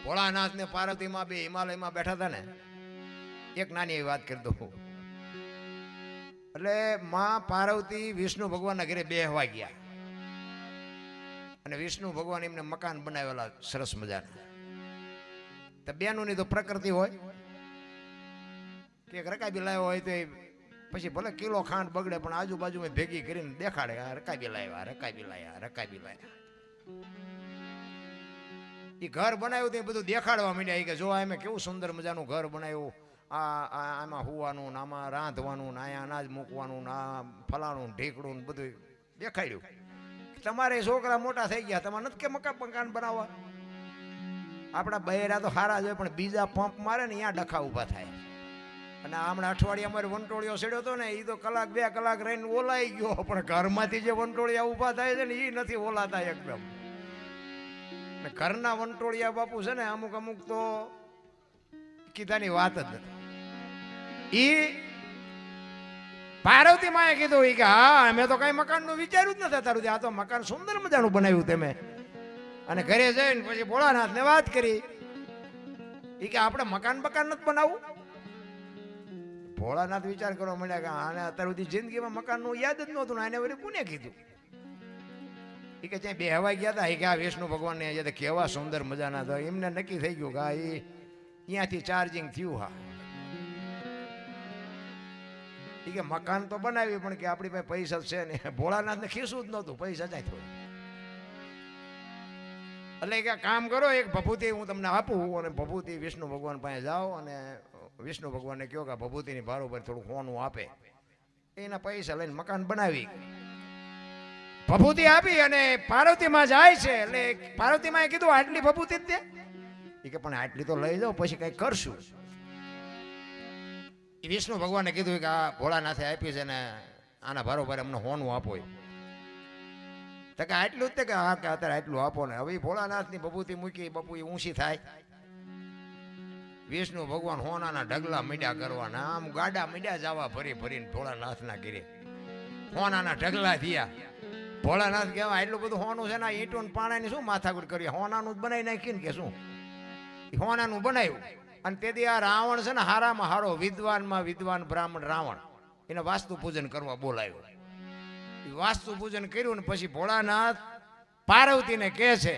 ભોળાનાથ ને પાર્વતીમાં બે હિમાલયમાં બેઠા હતા ને, એક નાની એવી વાત કરી દઉં. એટલે માં પાર્વતી વિષ્ણુ ભગવાનના ઘરે બેહવા ગયા અને વિષ્ણુ ભગવાન એમને મકાન બનાવેલા સરસ મજાના. તો બેનોની તો પ્રકૃતિ હોય કે એક રકાબી લાવ્યો હોય તો પછી ભલે કિલો ખાંડ બગડે પણ આજુબાજુમાં ભેગી કરીને દેખાડે, આ રકાબી લાવ્યા, રકાબી લાવ્યા, રકાબી લાવ્યા. એ ઘર બનાવ્યું તે બધું દેખાડવા માંડ્યા કે જો એમ કેવું સુંદર મજાનું ઘર બનાવ્યું, આમાં હુવાનું, આમાં રાંધવાનું, અહીંયા અનાજ મૂકવાનું, આ ફલાણું ઢીકડું બધું દેખાડ્યું. તમારે છોકરા મોટા થઈ ગયા, તમારે નથી કે મકાન બનાવવા? આપણા બહેરા તો સારા જ હોય પણ બીજા પંપ મારે ને અહીંયા ડખા ઊભા થાય. અને હમણાં અઠવાડિયા અમારે વંટોળિયો ચડ્યો હતો ને, એ તો કલાક બે કલાક રહીને ઓલાઈ ગયો, પણ ઘરમાંથી જે વંટોળિયા ઊભા થાય છે ને એ નથી ઓલાતા એકદમ. ઘરના વંટોળિયા બાપુ છે ને અમુક અમુક તો કીધાની વાત જ નથી. ઈ પાર્વતી માએ કીધું કે હા અમે તો કઈ મકાન નું વિચાર્યું જ નથી તારું, આ તો મકાન સુંદર મજાનું બનાવ્યું તમે. અને ઘરે જઈને પછી ભોળાનાથ ને વાત કરી કે આપણે મકાન નથી બનાવવું. ભોળાનાથ વિચાર કરવા મળ્યા કે આને અત્યાર સુધી જિંદગીમાં મકાન નું યાદ જ નહોતું ને, આને વળી કોને કીધું? એ કે ત્યાં બે હવા ગયા હતા, કે આ વિષ્ણુ ભગવાન ને કેવા સુંદર મજાના હતા. એમને નક્કી થઈ ગયું કે આ અહીંયાથી ચાર્જિંગ થયું. હા એ કે મકાન તો બનાવી પણ કે આપણી પાસે પૈસા છે ને. ભોળાનાથ ને ખીસું જ નહોતું, પૈસા જાય થોડું. એટલે કે કામ કરો, એક ભભૂતિ હું તમને આપું અને ભભૂતિ વિષ્ણુ ભગવાન પાસે જાઓ અને વિષ્ણુ ભગવાનને કહો કે ભભૂતિની ભારો પર થોડું હોનું આપે. એના પૈસા લઈને મકાન બનાવી ભભૂતિ આપી અને પાર્વતીમાં જાય છે. એટલે પાર્વતીમાં કીધું આટલી ભભૂતિ જ દે. એ કે પણ આટલી તો લઈ જાઓ પછી કઈ કરશું. વિષ્ણુ ભગવાને કીધું કે આ ભોળાનાથે આપી છે ને આના ભારો ભારે અમને હોનું આપો. તો કે આટલું જ કે હા કે અત્યારે આટલું આપો ને. હવે ભોળાનાથની ભભૂતિ મૂકી, બાપુ એ ઊંચી થાય. વિષ્ણુ ભગવાન હોનાના ઢગલા મીડ્યા કરવાના, આમ ગાડા મીડ્યા જવા ફરી ફરીને ભોળાનાથના ઘરે. હોનાના ઢગલા થયા. ભોળાનાથ કહેવાય આટલું બધું હોનું છે ને, ઈંટો ને પાણાની શું માથાકૂટ કરી, હોનાનું જ બનાવી નાખીને કે શું. હોનાનું બનાવ્યું. અને તેથી આ રાવણ છે ને હારામાં હારો વિદ્વાનમાં વિદ્વાન બ્રાહ્મણ રાવણ, એને વાસ્તુ પૂજન કરવા બોલાવ્યો. વાસ્તુ પૂજન કર્યું ને પછી ભોળાનાથ પાર્વતીને કહે છે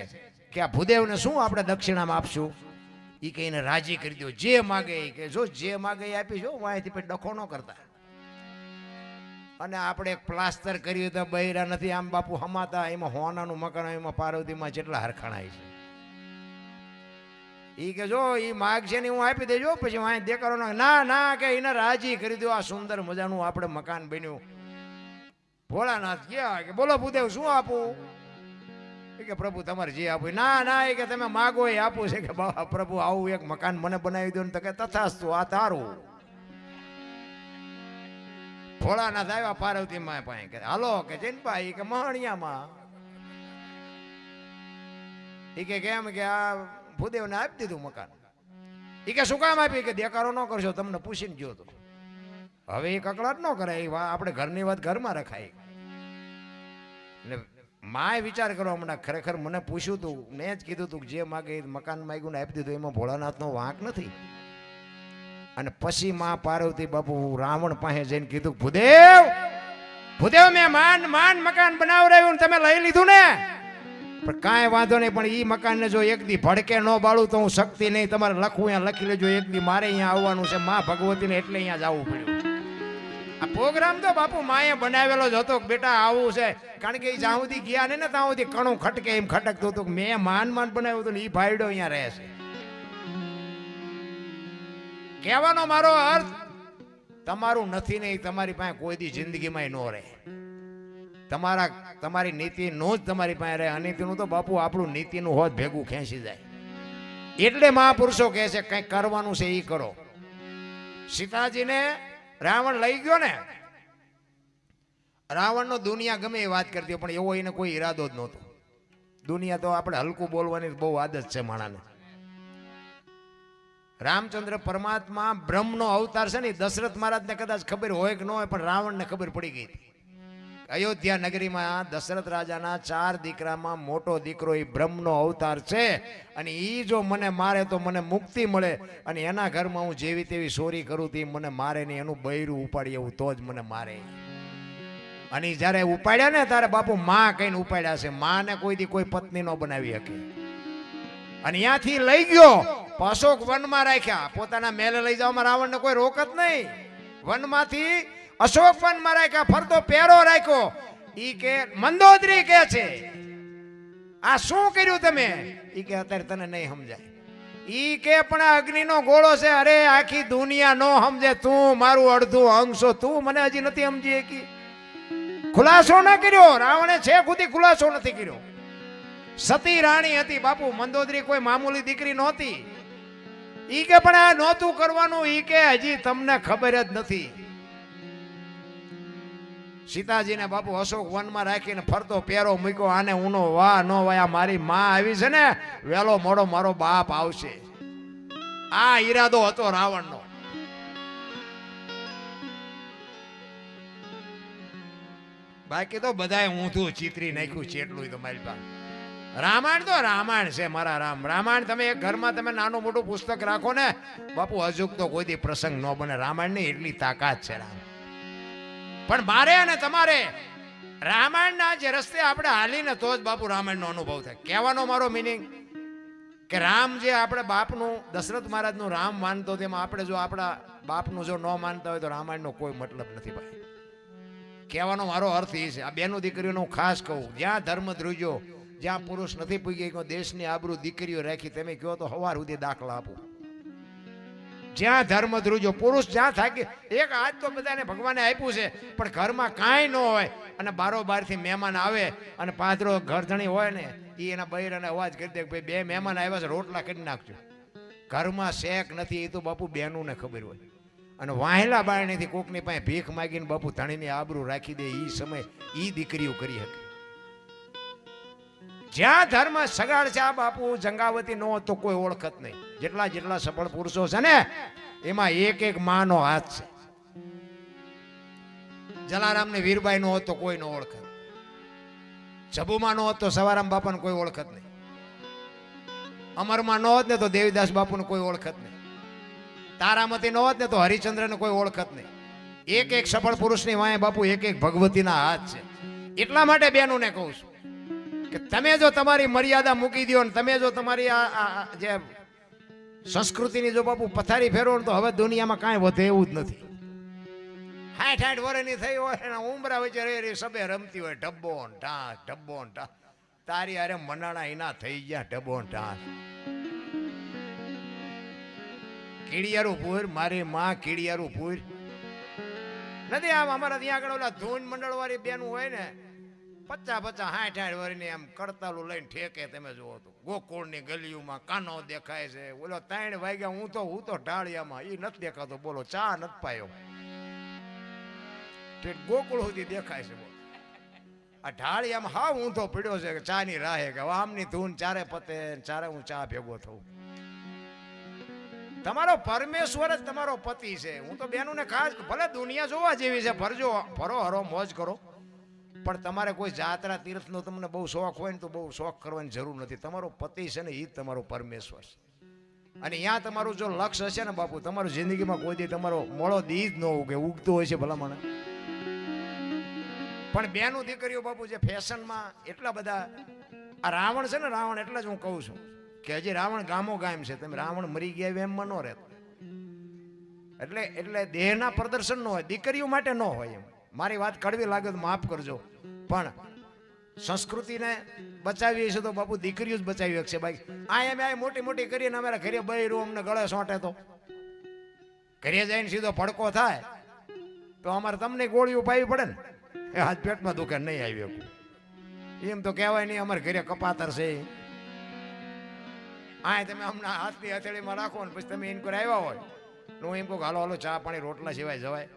કે આ ભૂદેવને શું આપણે દક્ષિણામાં આપશું? એ કે એને રાજી કરી દો, જે માગે એ કે જો જે માગે એ આપીશું, વાંયથી પછી ડખો ન કરતા. અને આપણે એક પ્લાસ્ટર કર્યું તો બૈરા નથી આમ બાપુ હમાતા. એમાં હોનાનું મકાન, એમાં પાર્વતીમાં જેટલા હરખાણાય છે. એ કે જો એ માગ છે ને હું આપી દેજો, પછી વાંય દેખાડો ના ના કે એને રાજી કરી દો. આ સુંદર મજાનું આપણે મકાન બન્યું. ભોળાનાથ કે બોલો ભૂદેવ શું આપું? એ કે પ્રભુ તમારે જે આપવું. ના ના એ કે તમે માગો એ આપું છે. કે પ્રભુ આવું એક મકાન મને બનાવી દો ને. તો કે તથાસ્તુ, આ તારું. ભોળાનાથ આવ્યા પાર્વતી માં પાસે કે હાલો કે જૈનભાઈ કે મહણિયામાં. એ કે કેમ કે આ ભૂદેવને આપી દીધું મકાન. એ કે શું કામ આપી? કે દેકારો ન કરશો, તમને પૂછીને ગયો તો. હવે એ કકડાટ ન કરે, આપણે ઘરની વાત ઘરમાં રખાય. એટલે માએ વિચાર કરવા માંડ્યા, ખરેખર મને પૂછ્યું તું, મેં જ કીધું તું જે માગે મકાન માગ્યું ને આપી દીધું, એમાં ભોળાનાથનો વાંક નથી. અને પછી માં પાર્વતી બાપુ રાવણ પાસે જઈને કીધું ભૂદેવ મેં માન મકાન બનાવરાયું, તમે લઈ લીધું ને? પણ કાંઈ વાંધો નહીં, પણ ઈ મકાનને જો એક દી ભડકે ન બાળું તો હું શક્તિ નહીં. તમારે લખવું અહીંયા લખી લેજો, એક દી મારે અહીંયા આવવાનું છે માં ભગવતીને, એટલે અહીંયા જવું પડ્યું. આ પ્રોગ્રામ તો બાપુ માએ બનાવેલો જ હતો, બેટા આવું છે. કારણ કે જ્યાં સુધી ગયા ને ત્યાં સુધી કણું ખટકે એમ ખટકતું હતું. મેં માન બનાવ્યું હતું ને એ ભાઈડો અહીંયા રહે છે. કહેવાનો મારો અર્થ તમારું નથી નહીં, તમારી પાસે કોઈ દી જિંદગીમાં ન રહે. તમારી નીતિ નો જ તમારી પાસે રહે. અનીતિનું તો બાપુ આપણું નીતિનું હોત ભેગું ખેંચી જાય. એટલે મહાપુરુષો કહે છે કંઈક કરવાનું છે એ કરો. સીતાજીને રાવણ લઈ ગયો ને, રાવણનો દુનિયા ગમે એ વાત કરતી પણ એવો એને કોઈ ઈરાદો જ નહોતો. દુનિયા તો આપણે હલકું બોલવાની બહુ આદત છે માણાને. રામચંદ્ર પરમાત્મા બ્રહ્મનો અવતાર છે ને, દશરથ મહારાજને કદાચ ખબર હોય કે ન હોય, પણ રાવણને ખબર પડી ગઈ. અયોધ્યા નગરીમાં દશરથ રાજાના 4 દીકરામાં મોટો દીકરો એ બ્રહ્મનો અવતાર છે અને એ જો મને મારે તો મને મુક્તિ મળે અને એના ઘરમાં હું જેવી તેવી ચોરી કરું તે મને મારે નહીં, એનું બૈરું ઉપાડી એવું તો જ મને મારે. અને જ્યારે ઉપાડ્યા ને ત્યારે બાપુ માં કઈને ઉપાડ્યા છે. માં ને કોઈ દી કોઈ પત્ની ન બનાવી શકે. અને ત્યાંથી લઈ ગયો અશોક વનમાં રાખ્યા. પોતાના મેલે લઈ જવામાં રાવણને કોઈ રોક જ નહીં. વનમાંથી અશોક વનમાં રાખ્યા, ફરતો પહેરો રાખ્યો. ઈ કે મંદોદરી કે છે આ શું કર્યું તમે? ઈ કે અત્યારે તને નહીં સમજાય. ઈ કે પણ આ અગ્નિનો ગોળો છે. અરે આખી દુનિયા નો સમજે, તું મારું અડધું અંગ છો, તું મને હજી નથી સમજી શકી. ખુલાસો ન કર્યો રાવણે, છે ખુદી ખુલાસો નથી કર્યો. સતી રાણી હતી બાપુ, મંદોદરી કોઈ મામૂલી દીકરી નહોતી. ઈ કે પણ આ નહોતું કરવાનું. ઈ કે હજી તમને ખબર જ નથી. સીતાજીને બાપુ અશોક વનમાં રાખીને ફરતો પહેરો મૂક્યો. આને ઊનો વાહ નો વાયા, મારી માં આવી છે ને વેલો મોડો મારો બાપ આવશે. આ ઈરાદો હતો રાવણનો. બાકી તો બધાએ ઊંધું ચિતરી નાખ્યું છે એટલું તો મારી પાસે. રામાયણ તો રામાયણ છે મારા રામ. રામાયણ તમે એક ઘરમાં તમે નાનું મોટું પુસ્તક રાખો ને બાપુ અજુક તો કોઈ દી પ્રસંગ ન બને. રામાયણ ની એટલી તાકાત છે રામ. પણ મારે અને તમારે રામાયણના જે રસ્તે આપણે હાલીને તો જ બાપુ રામાયણનો અનુભવ થાય. કહેવાનો મારો મિનિંગ કે રામ જે આપણે બાપનું દશરથ મહારાજનું રામ માનતો તેમાં આપણે જો આપણા બાપનું જો ન માનતા હોય તો રામાયણનો કોઈ મતલબ નથી ભાઈ. કહેવાનો મારો અર્થ એ છે. આ બેનું દીકરીઓનું ખાસ કહું, જ્યાં ધર્મ ધ્રુજો, જ્યાં પુરુષ નથી પૂગ્યો, દેશની આબરૂ દીકરીઓ રાખી, તમે કહો તો સવાર સુધી દાખલા આપું. જ્યાં ધર્મ ધ્રુજો, પુરુષ જ્યાં થાકી, એક આજ તો બધાને ભગવાને આપ્યું છે પણ ઘરમાં કાંઈ ન હોય અને બારોબારથી મહેમાન આવે અને પાદરો ઘરધણી હોય ને એ એના બૈરાને અવાજ કરી દે, ભાઈ 2 મહેમાન આવ્યા છે, રોટલા કરી નાખજો. ઘરમાં શેક નથી એ તો બાપુ બેનું ને ખબર હોય. અને વાહેલા બારણીથી કોકની પાસે ભીખ માગીને બાપુ ધણીની આબરૂ રાખી દે એ સમય એ દીકરીઓ કરી શકે. જ્યાં ધર્મ સગાડ છે આ બાપુ જંગાવતી નો તો કોઈ ઓળખત નહીં. જેટલા સફળ પુરુષો છે ને એમાં એક માનો હાથ છે. જલારામ ને વીરબાઈ નો હોત તો કોઈ નો ઓળખત. જબુમાં નો હોત તો સવારામ બાપાને કોઈ ઓળખત નહીં. અમરમાં નો હોત ને તો દેવીદાસ બાપુ ને કોઈ ઓળખત નહીં. તારામતી નો હોત ને તો હરિચંદ્ર ને કોઈ ઓળખત નહીં. એક સફળ પુરુષની વાંહે બાપુ એક ભગવતીના હાથ છે. એટલા માટે બેનું ને કહું છું કે તમે જો તમારી મર્યાદા મૂકી દો ને તમે જો તમારી આ જે સંસ્કૃતિની જો બાપુ પથારી ફેરવો તો હવે દુનિયામાં કાંઈ વધે એવું જ નથી. 60 વર્ષની થઈ હોય એના ઉમરા વચ્ચે રહી સબે રમતી હોય ઢબ્બો ઢાસ. તારી અરે મનાણા એના થઈ ગયા ઢબ્બો ઢાસ. કીડિયારું પૂર, મારી માં કીડિયારું પૂર નથી. આમ અમારા ત્યાં આગળ ઓલા ધૂન મંડળ વાળી બેનું હોય ને 50 60 વર્ષની આમ કડતાલું લઈને ઠેકે. તમે જુઓ તો ગોકુળની ગલીઓમાં કાનો દેખાય છે. ઓલો 3 વાગ્યા હું તો ઢાળિયામાં એ નથી દેખાતો. બોલો ચા નથી પાયો, ગોકુળ સુધી દેખાય છે. આ ઢાળિયામાં હાવ ઊંધો પીડ્યો છે ચા ની રાહે કે આમની ધૂન ચારે પતે ચારે હું ચા ભેગો થઉં. તમારો પરમેશ્વર જ તમારો પતિ છે. હું તો બેનું ને ખાસ, ભલે દુનિયા જોવા જેવી છે, ફરો હરો મોજ કરો, પણ તમારે કોઈ જાત્રા તીર્થનો તમને બહુ શોખ હોય ને તો બહુ શોખ કરવાની જરૂર નથી. તમારો પતિ છે ને એ જ તમારો પરમેશ્વર છે. અને અહીંયા તમારું જો લક્ષ્ય હશે ને બાપુ, તમારું જિંદગીમાં કોઈ દી તમારો મોળો દી જ ન ઉગે, ઉગતો હોય છે ભલા મને. પણ બેનું દીકરીઓ બાપુ જે ફેશનમાં એટલા બધા, આ રાવણ છે ને રાવણ, એટલે જ હું કહું છું કે હજી રાવણ ગામો ગામ છે. તમે રાવણ મરી ગયા એમમાં ન રહેતો. એટલે દેહના પ્રદર્શન ન હોય, દીકરીઓ માટે ન હોય. એમ મારી વાત કડવી લાગે તો માફ કરજો, પણ સંસ્કૃતિને બચાવીએ છીએ તો બાપુ દીકરીઓ જ બચાવી શકશે. બાકી આ મોટી કરીને અમારા ઘરે બૈરું અમને ગળે સોંટે તો ઘરે જઈને સીધો ભડકો થાય તો અમારે તમને ગોળીઓ પાવી પડે ને. એ હાથ પેટમાં દુખે નહીં આવી શકું એમ તો કહેવાય નહીં. અમારે ઘરે કપાતર છે. આ તમે હમણાં હાથની હથેળીમાં રાખો ને પછી તમે ઇન્કર આવ્યા હોય તો હું એમ કહું હાલો ચા પાણી રોટલા સિવાય જવાય.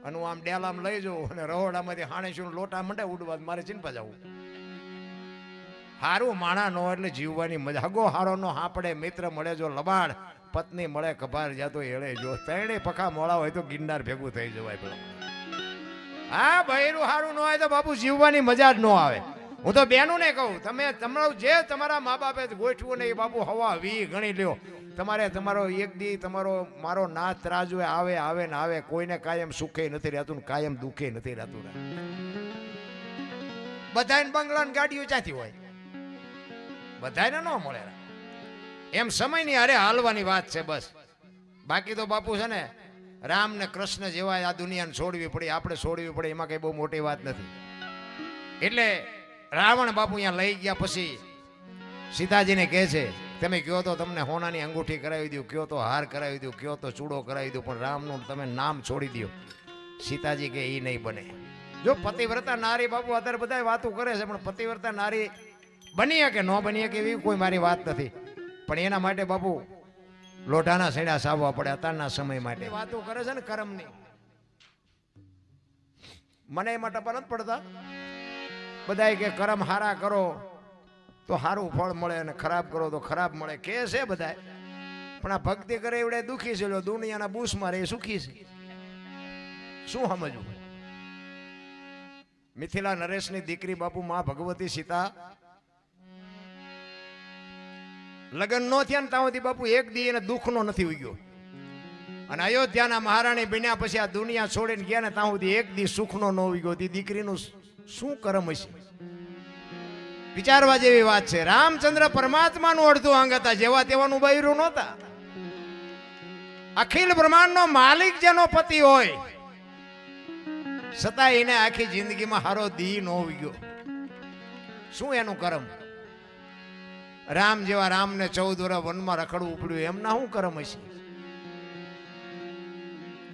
અને હું આમ ડેલામ લઈ જાઉં અને રહોડામાંથી હાણેશું લોટા મંડે ઉડવા, મારે ચિંતા જવું. હારું માણા નો એટલે જીવવાની મજા. હગો હારો નો હાપડે, મિત્ર મળે જો લબાડ, પત્ની મળે કભાર જાતો એળે જો. 3 પખા મોળા હોય તો ગિરનાર ભેગું થઈ જવાય. પેલા હા બૈરું હારું ન હોય તો બાપુ જીવવાની મજા જ ન આવે. હું તો બેનું ને કહું, તમે તમારું જે તમારા મા બાપે ગોઠવું ને એ બાપુ હવા વી ગણી લ્યો. તમારે તમારો એક દી તમારો મારો નાથ ત્રાજુ આવે આવે ને આવે. કોઈને કાયમ સુખે નથી રહેતું ને કાયમ દુખે નથી રહેતું. બધાને બંગલા ને ગાડીઓ ક્યાંથી હોય? બધાને ન મળે. એમ સમયની અરે હાલવાની વાત છે બસ. બાકી તો બાપુ છે ને રામ ને કૃષ્ણ જેવા આ દુનિયાને છોડવી પડે, આપણે છોડવી પડે, એમાં કઈ બહુ મોટી વાત નથી. એટલે રાવણ બાપુ અહીંયા લઈ ગયા પછી સીતાજીને કહે છે તમે કયો તો તમને હોનાની અંગૂઠી કરાવી દઉં, કયો તો હાર કરાવી દઉં, કયો તો ચૂડો કરાવી દઉં, પણ રામનું તમે નામ છોડી દો. સીતાજી કે એ નહીં બને. જો પતિવ્રતા નારી બાપુ અત્યારે બધા વાતો કરે છે, પણ પતિવ્રતા નારી બની કે ન બની કે એવી કોઈ મારી વાત નથી. પણ એના માટે બાપુ લોઢાના છેડા સાવવા પડે અત્યારના સમય માટે. વાતો કરે છે ને કર્મની, મને એમાં ટપા નથી પડતા. બધા કે કર્મ હારા કરો તો સારું ફળ મળે અને ખરાબ કરો તો ખરાબ મળે કે છે બધા. પણ આ ભક્તિ કરે એવડે દુઃખી છે, દુનિયાના બૂસ મારે એ સુખી છે. શું સમજવું? મિથિલા નરેશની દીકરી બાપુ માં ભગવતી સીતા લગ્ન નો થયા ને ત્યાં સુધી બાપુ એક દી એને દુઃખનો નથી ઉગ્યો. અને અયોધ્યાના મહારાણી બન્યા પછી આ દુનિયા છોડીને ગયા ને ત્યાં સુધી એક દી સુખનો ન ઉગ્યો. દીકરીનું શું કર્મ હશે? વિચારવા જેવી વાત છે. રામચંદ્ર પરમાત્માનું અડધું અંગ હતા, જેવા તેવાનું બૈરું નહોતા. અખિલ બ્રહ્માંડનો માલિક જેનો પતિ હોય છતાં એને આખી જિંદગીમાં હારો દી ન ઉગ્યો. શું એનું કર્મ? રામ જેવા રામને 14 વર્ષ વનમાં રખડવું પડ્યું, એમના શું કર્મ હશે?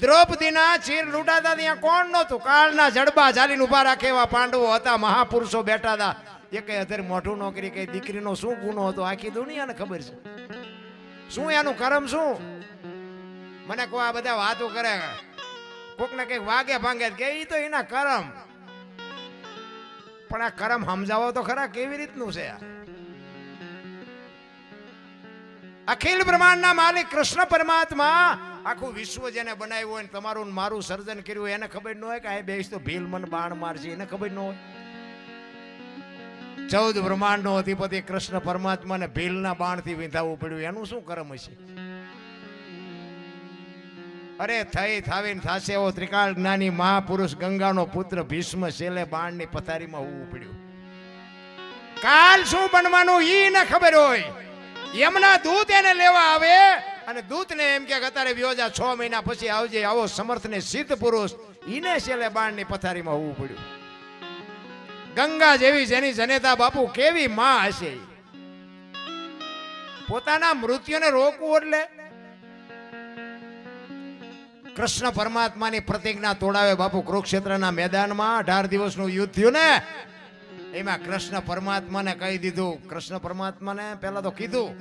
દ્રૌપદીના ચીર લૂંટાતા ત્યાં કોણ નહોતું? કાળના જડબા ચાલીને ઉભા રાખે એવા પાંડવો હતા, મહાપુરુષો બેઠા હતા. એ કઈ અત્યારે મોઢું નોકરી કઈ દીકરીનો શું ગુનો હતો આખી દુનિયાને ખબર છે. શું એનું કર્મ શું? મને કોઈ આ બધા વાતો કરે, કોક ને કઈક વાગે ભાંગે કે એ તો એના કર્મ. પણ આ કર્મ સમજાવો તો ખરા કેવી રીતનું છે? અખિલ બ્રહ્માંડના માલિક કૃષ્ણ પરમાત્મા આખું વિશ્વ જેને બનાવ્યું હોય, તમારું મારું સર્જન કર્યું, એને ખબર ન હોય કે આ બેસ તો ભીલ મન બાણ મારશે, એને ખબર ન હોય. 14 બ્રહ્માંડનો અધિપતિ કૃષ્ણ પરમાત્માને ભીલના બાણથી વિંધાવવું પડ્યું, એનું શું કર્મ હશે? અરે થઈ થાવીને થાશે એવો ત્રિકાળ જ્ઞાની મહાપુરુષ ગંગાનો પુત્ર ભીષ્મ શેલે બાણની પથારીમાં હોવું પડ્યું. કાલ શું બનવાનું ઈ ને ખબર હોય. એમના દૂત એને લેવા આવે અને દૂતને એમ કે અત્યારે વ્યોજા 6 મહિના પછી આવજે. આવો સમર્થ ને સિદ્ધ પુરુષ ઈને શેલે બાણની પથારીમાં હોવું પડ્યું. ગંગા જેવી જેની જનેતા બાપુ કેવી માં હશે? પોતાના મૃત્યુને રોકવું એટલે કૃષ્ણ પરમાત્માની પ્રતિજ્ઞા તોડાવે બાપુ. કુરુક્ષેત્રના મેદાનમાં 18 દિવસનું યુદ્ધ થયું ને, એમાં કૃષ્ણ પરમાત્માને કહી દીધું. કૃષ્ણ પરમાત્માને પહેલા તો કીધું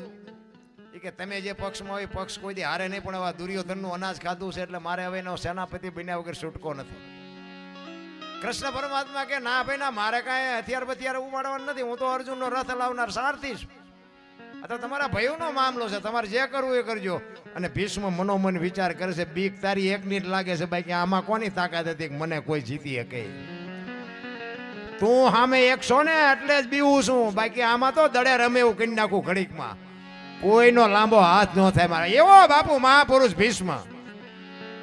કે તમે જે પક્ષમાં હોય પક્ષ કોઈ દી હારે નહીં, પણ હવે દુર્યોધનનું અનાજ ખાધું છે એટલે મારે હવે એનો સેનાપતિ બન્યા વગર છૂટકો નથી. કૃષ્ણ પરમાત્મા કે ના ભાઈ ના, મારે કાંઈ હથિયાર બથિયાર ઉપાડવાનું નથી, હું તો અર્જુનનો રથ લાવનાર સારથી છું. આ તો તમારા ભાઈઓનો મામલો છે, તમારે જે કરવું એ કરજો. અને ભીષ્મ મનોમન વિચાર કરે છે, બીક તારી એકની જ લાગે છે બાકી આમાં કોની તાકાત હતી કે મને કોઈ જીતી શકે? તું સામે 100 ને એટલે જ બીવું છું, બાકી આમાં તો દડે રમે એવું કરી નાખું ઘડીકમાં, કોઈનો લાંબો હાથ ન થાય મારા એવો બાપુ મહાપુરુષ ભીષ્મ.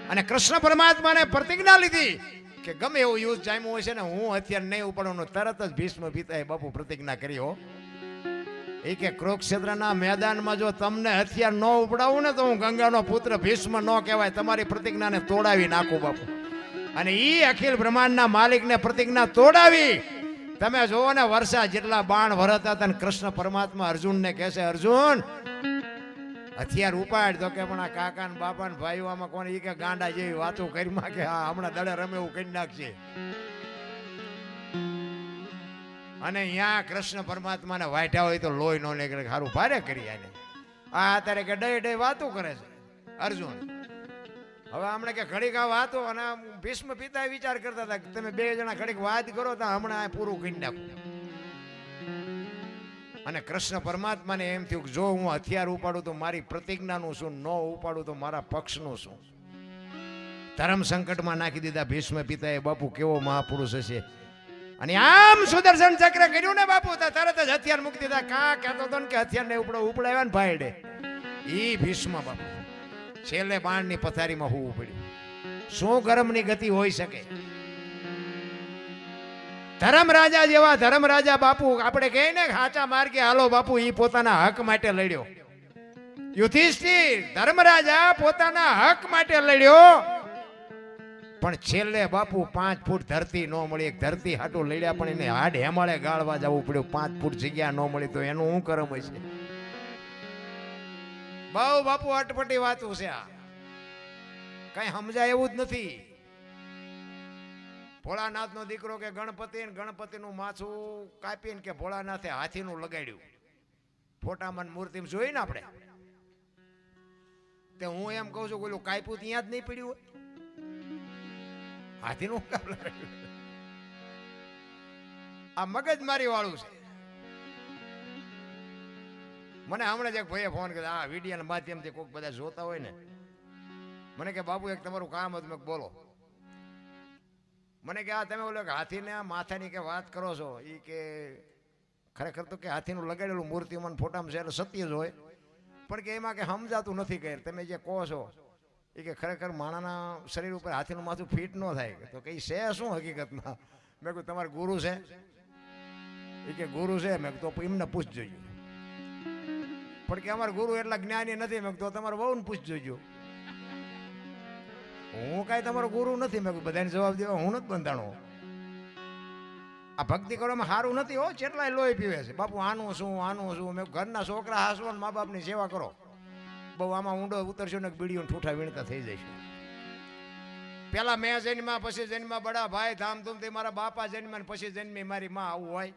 અને કૃષ્ણ પરમાત્માને પ્રતિજ્ઞા લીધી કે ગમે એવું યુદ્ધ જામ્યું હોય છે ને હું હથિયાર નહીં ઉપાડવાનું. તરત જ ભીષ્મ પિતાએ બાપુ પ્રતિજ્ઞા કરી હો. એ કે કુરુક્ષેત્રના મેદાનમાં જો તમને હથિયાર ન ઉપડાવું ને તો હું ગંગાનો પુત્ર ભીષ્મ ન કહેવાય. તમારી પ્રતિજ્ઞાને તોડાવી નાખું બાપુ. અને ઈ અખિલ બ્રહ્માંડના માલિકને પ્રતિજ્ઞા તોડાવી. તમે જોવો ને વર્ષા જેટલા બાણ વરતા હતા. કૃષ્ણ પરમાત્મા અર્જુનને કહે છે, અર્જુન હથિયાર ઉપાડ. તો કે પણ આ કાકા ને બાપા ને ભાઈઓ આમાં કોને ઈ કે ગાંડા જેવી વાતો કરીમાં કે હા હમણાં દડે રમે એવું કરી નાખશે. અને અહીંયા કૃષ્ણ પરમાત્માને વાઢ્યા હોય તો લોહી નો નીકળે, સારું ભારે કરી આને. આ અત્યારે કે ડે ડે વાતો કરે છે અર્જુન. હવે હમણાં કે ઘડીક આ વાતો, અને ભીષ્મ પિતા વિચાર કરતા હતા કે તમે 2 જણા ઘડીક વાત કરો તો હમણાં પૂરું કરી નાખું. અને કૃષ્ણ પરમાત્માને એમ થયું કે જો હું હથિયાર ઉપાડું તો મારી પ્રતિજ્ઞાનું શું, ન ઉપાડું તો મારા પક્ષનું શું. ધર્મ સંકટમાં નાખી દીધા ભીષ્મ પિતાએ. બાપુ કેવો મહાપુરુષ હશે. અને આમ સુદર્શન ચક્ર કર્યું ને બાપુ, તો તરત જ હથિયાર મૂકી દીધા. કાં કહેતો હતો ને કે હથિયાર ને ઉપડાવ્યા ને ભાઈડે. ઈ ભીષ્મ બાપુ છેલ્લે બાણની પથારીમાં હોવું પડ્યું. શું ગરમની ગતિ હોઈ શકે? ધર્મરાજા જેવા ધર્મરાજા બાપુ, આપણે કહીએ ને સાચા માર્ગે હાલો બાપુ, ઈ પોતાના હક માટે લડ્યો. યુધિષ્ઠિર ધર્મરાજા પોતાના હક માટે લડ્યો, પણ છેલ્લે બાપુ 5 ફૂટ ધરતી ન મળી. એક ધરતી હાટું લડ્યા, પણ એને હાડ હેમાળે ગાળવા જવું પડ્યું. 5 ફૂટ જગ્યા ન મળી તો એનું શું કરમ હશે? બહુ બાપુ અટપટી વાતું છે આ, કઈ સમજાય એવું જ નથી. ભોળાનાથ નો દીકરો કે ગણપતિ નું માથું કાપીને કે ભોળાનાથે હાથીનું લગાડ્યું. ફોટામાં મૂર્તિ જોઈ ને આપણે, તે હું એમ કઉ છું પેલું કાપ્યું ત્યાં જ નહીં પડ્યું હોય, હાથીનું કાપ લગાડ્યું. આ મગજમારી વાળું છે. મને હમણાં જ એક ભાઈએ ફોન કર્યો, આ વિડીયોના માધ્યમથી કોઈક બધા જોતા હોય ને, મને કે બાપુ એક તમારું કામ હતું. મેં બોલો. મને કે આ તમે બોલો કે હાથીને માથાની કે વાત કરો છો, એ કે ખરેખર તો કે હાથીનું લગાડેલું મૂર્તિમાં ફોટામાં છે એટલે સત્ય જ હોય, પણ કે એમાં કે સમજાતું નથી. કે તમે જે કહો છો એ કે ખરેખર માણાના શરીર ઉપર હાથીનું માથું ફિટ ન થાય. તો કઈ છે શું હકીકતમાં? મેં કહ્યું તમારા ગુરુ છે? એ કે ગુરુ છે. મેં તો એમને પૂછજો. પણ કે અમારા ગુરુ એટલા જ્ઞાની નથી. મેં તો તમારે બહુ પૂછજો. હું કાંઈ તમારો ગુરુ નથી. મેં બધાને જવાબ દેવા હું નથી બંધાણો. આ ભક્તિ કરવામાં સારું નથી હો. કેટલાય લોહી પીવે છે બાપુ, આનું શું. મેં ઘરના છોકરા હાસવો ને મા બાપની સેવા કરો. બહુ આમાં ઊંડો ઉતરશો ને બીડીઓ ઠૂઠા વીણતા થઈ જઈશું. પેલા મેં જન્મા, પછી જન્મા બડા ભાઈ ધામધૂમથી મારા બાપા જન્મ્યા, પછી જન્મી મારી માં. આવું હોય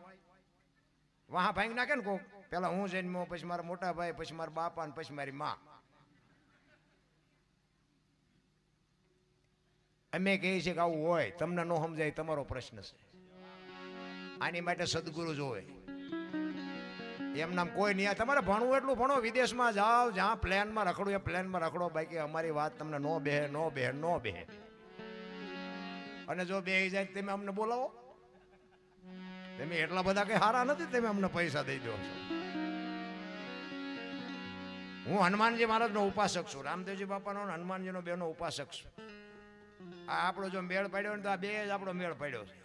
વાહ ભાઈ નાખે ને કોક. પેલા હું જન્મ્યો, પછી મારા મોટા ભાઈ, પછી મારા બાપા, ને પછી મારી માં. અમે કહીએ છીએ કે આવું હોય. તમને ન સમજાય તમારો પ્રશ્ન છે. આની માટે સદગુરુ જોવે. એમ નામ કોઈ નહીં. તમારે ભણવું એટલું ભણો, વિદેશમાં જાઓ, જ્યાં પ્લેનમાં રખડો એ પ્લેનમાં રખડો. બાકી અમારી વાત તમને નો બેહે. અને જો બેહી જાય તમે અમને બોલાવો. તમે એટલા બધા કઈ હારા નથી, તમે અમને પૈસા દઈ દો છો. હું હનુમાનજી મહારાજનો ઉપાસક છું, રામદેવજી બાપાનો હનુમાનજીનો બેનો ઉપાસક છું. આ આપણો જો મેળ પડ્યો ને તો આ બે જ આપણો મેળ પડ્યો છે.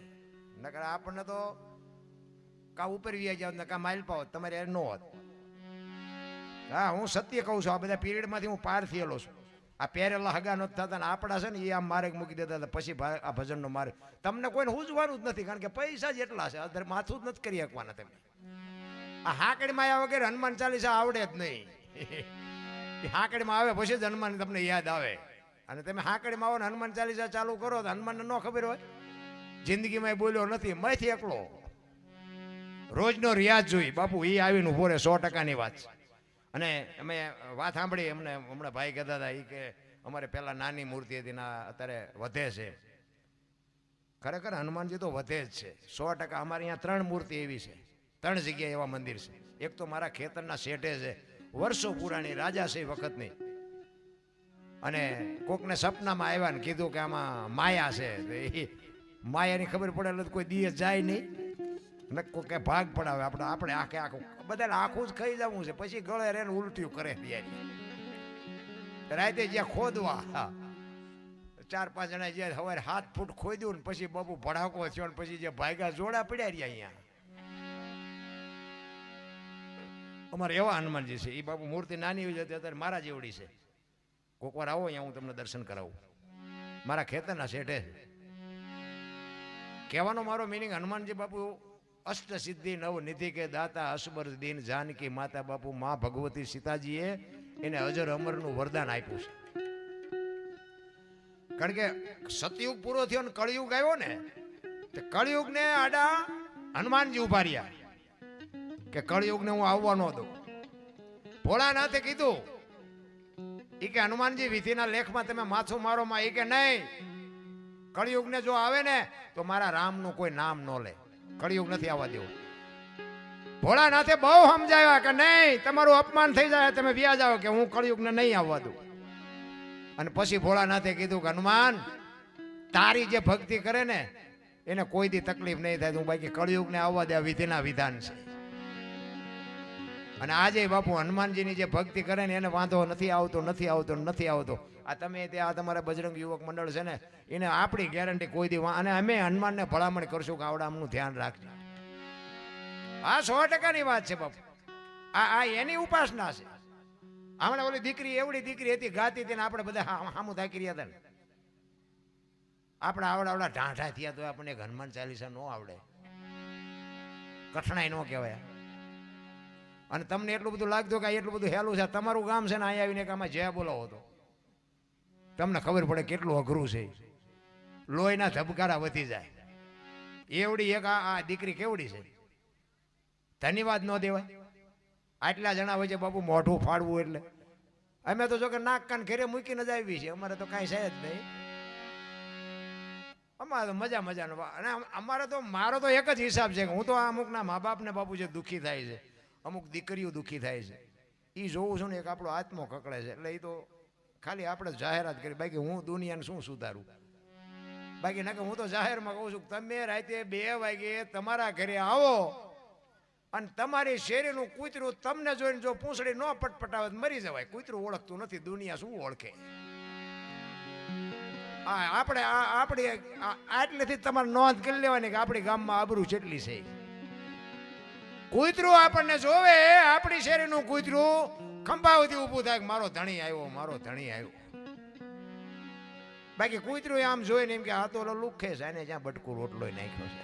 નકર આપણને તો કા ઉપર વ્યાજ જાવ ને કા માઇલ પાવ તમારે ન હોત. હા, હું સત્ય કહું છું. આ બધા પીરિયડમાંથી હું પાર થયેલો છું. આ પહેરેલા હગા નથી થતા ને આપણા છે ને એ આમ મારે મૂકી દેતા હતા. પછી આ ભજનનો મારે તમને કોઈને હુજવાનું જ નથી, કારણ કે પૈસા જ એટલા છે. અધર માથું જ નથી કરી શકવાના તમે. આ હાકડીમાં આવ્યા વગેરે હનુમાન ચાલીસા આવડે જ નહીં. હાકડીમાં આવે પછી જ હનુમાન તમને યાદ આવે. અને તમે હાકડીમાં આવો ને હનુમાન ચાલીસા ચાલુ કરો તો હનુમાનને ન ખબર હોય. જિંદગીમાં બોલ્યો નથી, મયથી એકલો. રોજનો રિયાઝ જોઈ બાપુ, એ આવીને ઉભો રહે. 100%ની વાત છે. અને અમે વાત સાંભળી, અમને હમણાં ભાઈ કહેતા હતા એ કે અમારે પહેલા નાની મૂર્તિ હતી ને અત્યારે વધે છે. ખરેખર હનુમાનજી તો વધે જ છે 100%. અમારે અહીંયા 3 મૂર્તિ એવી છે, 3 જગ્યાએ એવા મંદિર છે. એક તો મારા ખેતરના શેઠે છે, વર્ષો પુરાણી રાજાશાહી વખતની. અને કોકને સપનામાં આવ્યા ને કીધું કે આમાં માયા છે. એ માયાની ખબર પડે એટલે કોઈ દિવસ જાય નહીં ને કોઈ ભાગ પડાવે. આપણે આખે આખું બધાને આખું જ ખાઈ જવું છે. પછી ગળે રેને ઉલટ્યું કરે રાતે જ્યાં ખોદવા 4-5 જણા જે સવારે 7 ફૂટ ખોદ્યું ને પછી બાપુ ભડાકો થયો ને પછી જે ભાગ્યા જોડા પડ્યા રહ્યા અહીંયા. અમારે એવા હનુમાનજી છે. એ બાપુ મૂર્તિ નાની હોય છે, અત્યારે મારા જેવડી છે. કોક વાર આવો અહીંયા હું તમને દર્શન કરાવું. મારા ખેતરના શેઠે છે. કહેવાનો મારો મિનિંગ, હનુમાનજી બાપુ અષ્ટ સિદ્ધિ નવ નિધિ કે દાતા, અસબર દીન જાનકી માતા. બાપુ માં ભગવતી સીતાજીએ એને અજર અમરનું વરદાન આપ્યું છે. કારણ કે સતયુગ પૂરો થયો ને કળિયુગ આવ્યો ને, તે કળિયુગ ને આડા હનુમાનજી ઉભા રહ્યા કે કળિયુગ ને હું આવવાનો હતો. ભોળાનાથે કીધું એ કે હનુમાનજી વિધિના લેખમાં તમે માથું મારો માં. એ કે નહીં, કળિયુગ ને જો આવે ને તો મારા રામનું કોઈ નામ ન લે. કળિયુગ નથી આવવા દેવું. ભોળાનાથે બહુ સમજાવ્યા કે નહીં, તમારું અપમાન થઈ જાય, તમે વ્યા જાઓ, કે હું કળિયુગ ને નહીં આવવા દઉં. અને પછી ભોળાનાથે કીધું કે હનુમાન તારી જે ભક્તિ કરે ને એને કોઈ દી તકલીફ નહીં થાય. હું બાકી કળયુગને આવવા દે વિધિના વિધાન છે. અને આજે બાપુ હનુમાનજીની જે ભક્તિ કરે ને એને વાંધો નથી આવતો નથી આવતો નથી આવતો. આ તમે ત્યાં તમારા બજરંગ યુવક મંડળ છે ને એને આપણી ગેરંટી કોઈ દી અને અમે હનુમાનને ભલામણ કરશું કે આવડામનું ધ્યાન રાખજો. આ 100%ની વાત છે બાપુ. આ એની ઉપાસના છે. હમણાં ઓલી દીકરી એવડી દીકરી હતી ગાતી હતી ને આપણે બધા સામું થાકી રહ્યા હતા ને આપણે આવડા ઢાંઢા થયા તો આપણને હનુમાન ચાલીસા ન આવડે, કઠણાઈ ન કહેવાય. અને તમને એટલું બધું લાગતું કે એટલું બધું હેલું છે. તમારું ગામ છે ને અહીંયા આવીને કે આમાં જય બોલાવો તો તમને ખબર પડે કેટલું અઘરું છે. લોહીના ધબકારા વધી જાય એવડી એક આ દીકરી કેવડી છે. ધન્યવાદ ન દેવાય. આટલા જણા હોય છે બાપુ મોઢું ફાડવું એટલે અમે તો જો કે નાક કાન ઘરે મૂકીને જ આવી છે. અમારે તો કાંઈ છે જ નહીં. અમારે તો મજાનો. અને અમારે તો મારો તો એક જ હિસાબ છે કે હું તો અમુકના મા બાપને બાપુ જે દુઃખી થાય છે, અમુક દીકરીઓ દુઃખી થાય છે, એ જોઉં છું ને એક આપણો આત્મો કકડે છે. એટલે એ તો ખાલી આપણે જાહેરાત કરી. બાકી હું દુનિયાને શું સુધારું? બાકી ના કે હું તો જાહેરમાં કહું છું તમે રાતે 2 વાગે તમારા ઘરે આવો અને તમારી શેરીનું કૂતરું તમને જોઈને જો પૂંછડી ન પટપટાવે મરી જવાય. કૂતરું ઓળખતું નથી, દુનિયા શું ઓળખે? આપણે આપણી આટલેથી તમારે નોંધ કરી લેવાની કે આપણી ગામમાં આબરૂ કેટલી છે. કૂતરું આપણને જોવે, આપણી શેરીનું કૂતરું ખંભાવથી ઊભું થાય મારો ધણી આવ્યો, મારો ધણી આવ્યો. બાકી કૂતરું આમ જોઈને એમ કે આ તો લુખે છે અને જ્યાં બટકું રોટલો નાખ્યો છે,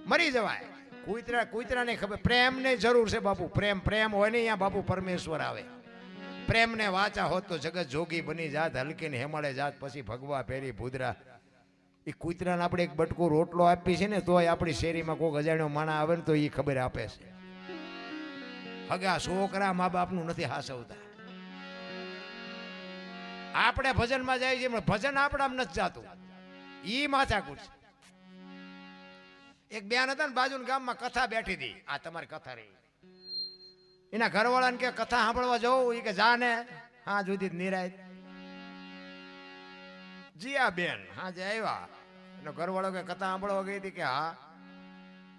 મરી જવાય. કૂતરાને ખબર પ્રેમની જરૂર છે બાપુ. પ્રેમ હોય ને અહીંયા બાપુ પરમેશ્વર આવે. પ્રેમને વાચા હોત તો જગત જોગી બની જાત, હલકીને હેમાળે જાત, પછી ભગવા ફેરી ભૂદરા. એ કૂતરાને આપણે એક બટકો રોટલો આપી છે ને તોય આપણી શેરીમાં કોઈ અજાણ્યો માણા આવે ને તો એ ખબર આપે છે. હગા છોકરા મા બાપનું નથી હાસવતા. આપણે ભજનમાં જાય છે ભજન આપણામાં નથી જાતું. ઈ માથાકૂટ છે. એક બેન હતા ને બાજુના ગામમાં કથા બેઠી હતી. આ તમારી કથા રહી. એના ઘરવાળાને કે કથા સાંભળવા જવું? એ કે જા ને. હા જુદી નિરાય જીયા બેન હા જે આવ્યા. એનો ઘરવાળો કે કથા સાંભળવા ગઈ હતી? કે હા.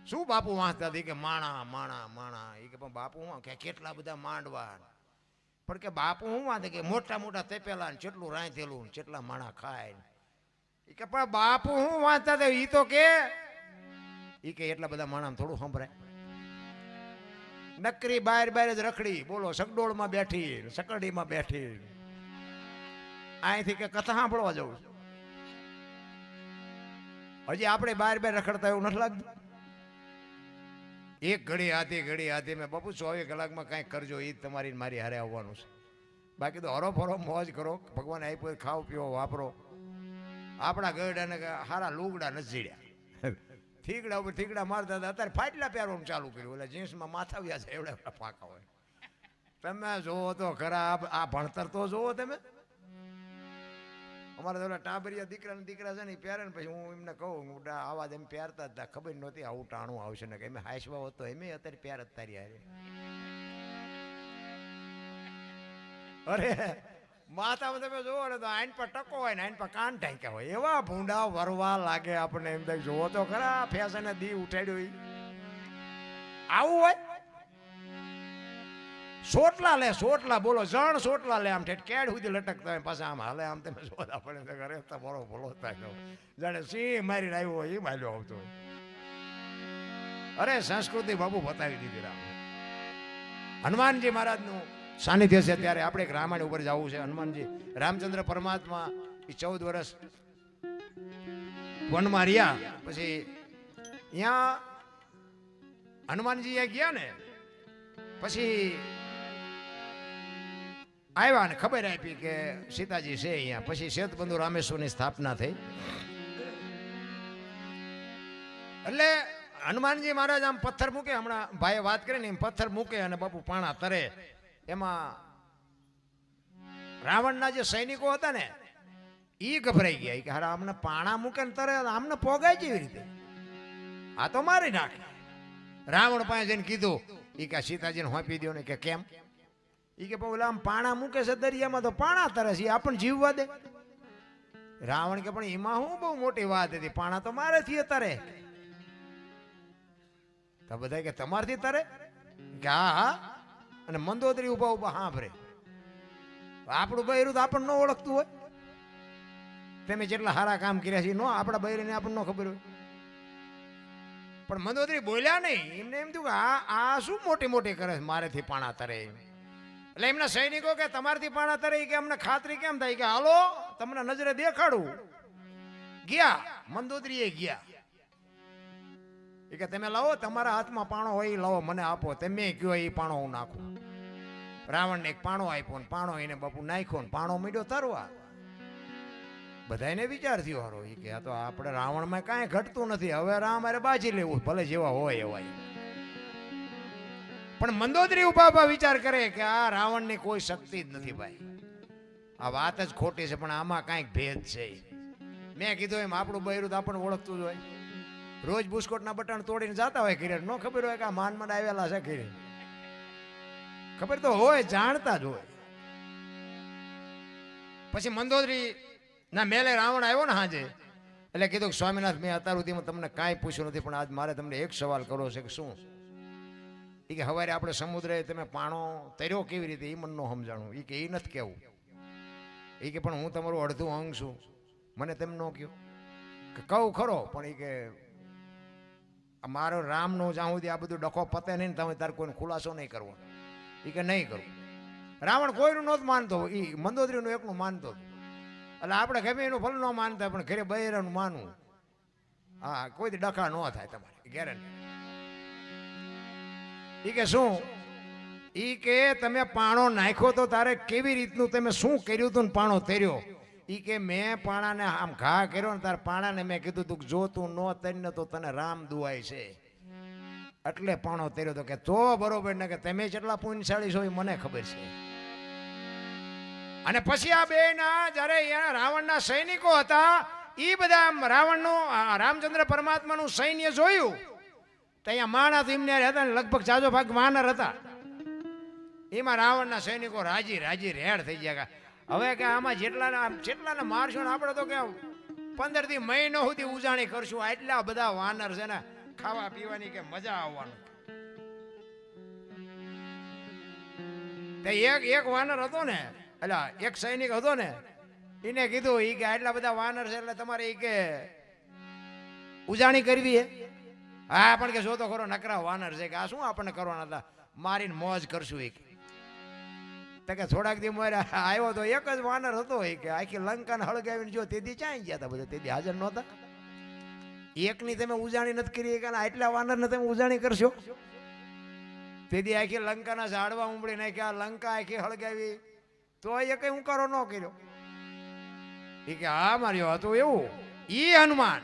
શું બાપુ વાંચતા હતી? કે માણા માણા માણા. એ કે પણ બાપુ હું કે કેટલા બધા માંડવા. પણ કે બાપુ હું વાંચે કે મોટા મોટા તેપેલા ને કેટલું રાંધેલું ને કેટલા માણા ખાય. એ કે પણ બાપુ હું વાંચતા હતા? એ તો કે ઈ કે એટલા બધા માણસ થોડું સંભળાય. નકરી બહાર જ રખડી બોલો. સગડોળમાં બેઠી, સકડીમાં બેઠી. અહીંથી કે કથા સાંભળવા જવું. હજી આપણે બહાર રખડતા એવું નથી લાગતું? એક ઘડી હાથી મેં બાપુ 24 કલાકમાં કાંઈક કરજો. એ તમારી મારી હારે આવવાનું છે. બાકી તો હરો ફરો મોજ કરો. ભગવાન આપ્યો ખાઓ પીવો વાપરો. આપણા ગરડાને હારા લુગડા નથી જીડ્યા. થીગડા ઉપર થીગડા મારતા હતા. અત્યારે ફાટલા પહેરવાનું ચાલુ કર્યું. એટલે જીન્સમાં માથાવ્યા છે એવડા પાકા હોય. તમે જોવો તો ખરા આ ભણતર તો જોવો તમે. અમારે તો ટાબરિયા દીકરા છે ને એ પહેરે ને પછી હું એમને કહું આવાજ એમ પહેરતા હતા. ખબર નહોતી આવું ટાણું આવશે ને કે એમ હાઈસવા હોત તો એમ અત્યારે પહેર જ તારી હારે. અરે માથામાં તમે જોવો ને તો આઈન પર ટકો હોય ને આઈન પર કાન ઢાંક્યા હોય. એવા ભૂંડા વરવા લાગે આપણને. એમ થાય જોવો તો ખરા ફેશન દી ઉઠાડ્યો. આવું હોય. સોટલા લે સોટલા બોલો જણ સોટલા લે આમ ઠેઠ કેડ સુધી લટકતા હોય પાછા આમ હાલે આમ તમે જોતા પડે ઘરે તમારો ભલો થાય જાણે સિંહ મારીને આવ્યો હોય એ માર્યો આવતો હોય. અરે સંસ્કૃતિ બાબુ બતાવી દીધી રામ. હનુમાનજી મહારાજનું સાનિધ્ય છે ત્યારે આપણે એક રામાયણ ઉપર જવું છે. હનુમાનજી રામચંદ્ર પરમાત્મા એ 14 વર્ષ વનમાં રહ્યા. પછી અહીંયા હનુમાનજી ગયા ને પછી આવ્યા ને ખબર આપી કે સીતાજી છે અહીંયા. પછી શેતબંધુ રામેશ્વરની સ્થાપના થઈ. એટલે હનુમાનજી મહારાજ આમ પથ્થર મૂકે. હમણાં ભાઈએ વાત કરી ને એમ પથ્થર મૂકે અને બાપુ પાણા તરે. એમાં રાવણના જે સૈનિકો હતા ને એ ગભરાઈ ગયા કે હારા આમને પાણા મૂકે ને તરે આમને પોગાય કેવી રીતે? આ તો મારી નાખે. રાવણ પાસે જઈને કીધું એ કે સીતાજીને હોંપી દો ને. કે કેમ? એ કે ઓલા આમ પાણા મૂકે છે દરિયામાં તો પાણા તરે છે, આપણને જીવવા દે. રાવણ કે પણ એમાં શું બહુ મોટી વાત હતી, પાણા તો મારેથી તરે. તો બધા કે તમારથી તરે કે હા હા. અને મંદોદરી ઉભા ઉભા સાંભળે. આપણું બૈરું તો આપણને ન ઓળખતું હોય. તમે જેટલા સારા કામ કર્યા છે નો આપણા બૈરીને આપણને ન ખબર હોય. પણ મંદોદરી બોલ્યા નહીં. એમને એમ થયું કે આ શું મોટી મોટી કરે છે, મારેથી પાણા તરે. એટલે એમના સૈનિકો કે તમારથી પાણા તરે કે અમને ખાતરી કેમ થાય કે હાલો તમને નજરે દેખાડું. ગયા મંદોદરીએ ગયા. એ કે તમે લાવો તમારા હાથમાં પાણો હોય લાવો મને આપો, તમે કયો એ પાણો હું નાખું. રાવણને એક પાણો આપ્યો ને પાણો એને બાપુ નાખ્યો ને પાણો મીડ્યો તરવા. બધાને વિચાર થયો હારો એ કે આ તો આપણે રાવણમાં કાંઈ ઘટતું નથી, હવે રામ અરે બાજી લેવું ભલે જેવા હોય એવા. પણ મંદોદરી ઉભા વિચાર કરે કે આ રાવણની કોઈ શક્તિ જ નથી ભાઈ, આ વાત જ ખોટી છે, પણ આમાં કાંઈક ભેદ છે. મેં કીધું એમ આપણું બૈરું તો આપણને ઓળખતું જ હોય. રોજ બુસ્કોટના બટન તોડીને જતા હોય ઘરે, ન ખબર હોય કે આ માનમાં આવેલા છે ઘરે. ખબર તો હોય, જાણતા જ હોય. પછી મંદોદરી ના મેલે રાવણ આવ્યો ને હાજે, એટલે કીધું કે સ્વામિનાથ મેં અત્યાર સુધીમાં તમને કાંઈ પૂછ્યું નથી, પણ આજ મારે તમને એક સવાલ કરવો છે કે શું. એ કે હવારે આપણે સમુદ્રે તમે પાણો તર્યો કેવી રીતે એ મને ન સમજાણું. એ કે એ નથી કેવું. એ કે પણ હું તમારું અડધું અંગ છું, મને તેમ ન કહ્યું. કે કહું ખરો પણ એ કે મારો રામનો જ્યાં સુધી આ બધું ડખો પતે નહીં તમે તારે કોઈને ખુલાસો નહીં કરવો. એ કે નહીં કરું. રાવણ કોઈનું નહોતું માનતો, એ મંદોદરીનું એકનું માનતો. એટલે આપણે ગમે એનું ફલ ન માનતા, પણ ઘરે બૈરાનું માનવું. હા કોઈ ડખા ન થાય તમારે ગેરંટી. એ કે શું? એ કે તમે પાણો નાખ્યો તો તારે કેવી રીતનું તમે શું કર્યું હતું ને પાણો તર્યો. એ કે મેં પાણાને આમ ઘા કર્યો ને તારે પાણાને મેં કીધું તું જો તું ન તરીને તો તને રામ દુઆય છે, એટલે પાણો તર્યો તો. કે તો બરોબર ને, કે તમે જેટલા પુણ્યશાળી છો એ મને ખબર છે. અને પછી આ બે ના જયારે રાવણના સૈનિકો હતા એ બધા રાવણનું રામચંદ્ર પરમાત્માનું સૈન્ય જોયું તો અહીંયા માણસ એમને હતા ને લગભગ જાજો ભાગ વાનર હતા. એમાં રાવણના સૈનિકો રાજી રેડ થઈ ગયા. હવે કે આમાં જેટલાને મારશો ને આપણે તો કે 15 થી મહિનો સુધી ઉજાણી કરશું, આટલા બધા વાનર છે ને ખાવા પીવાની કે મજા આવવાનું. એક વાનર હતો ને, એટલે એક સૈનિક હતો ને, એને કીધું ઈ કે આટલા બધા વાનર છે એટલે તમારે ઈ કે ઉજાણી કરવી હે. હા પણ કે જો તો ખરો નકરા વાનર છે, કે આ શું આપણને કરવાના હતા, મારીને મોજ કરશું. એક કે થોડાક દી મારે આવ્યો તો એક જ વાનર હતો, કે આખી લંકાને હળગાવીને જો તેથી ચાઈ ગયા હતા બધા, તેથી હાજર નહોતા. એકની તમે ઉજાણી નથી કરી, કે આટલા વાનરને તમે ઉજાણી કરશો. તેથી આખી લંકાના ઝાડવા ઉંબળી નાખ્યા, લંકા આખી હળગાવી, તો એ કઈ ઉકારો ન કર્યો. એ કે હા માર્યો હતું એવું. ઈ હનુમાન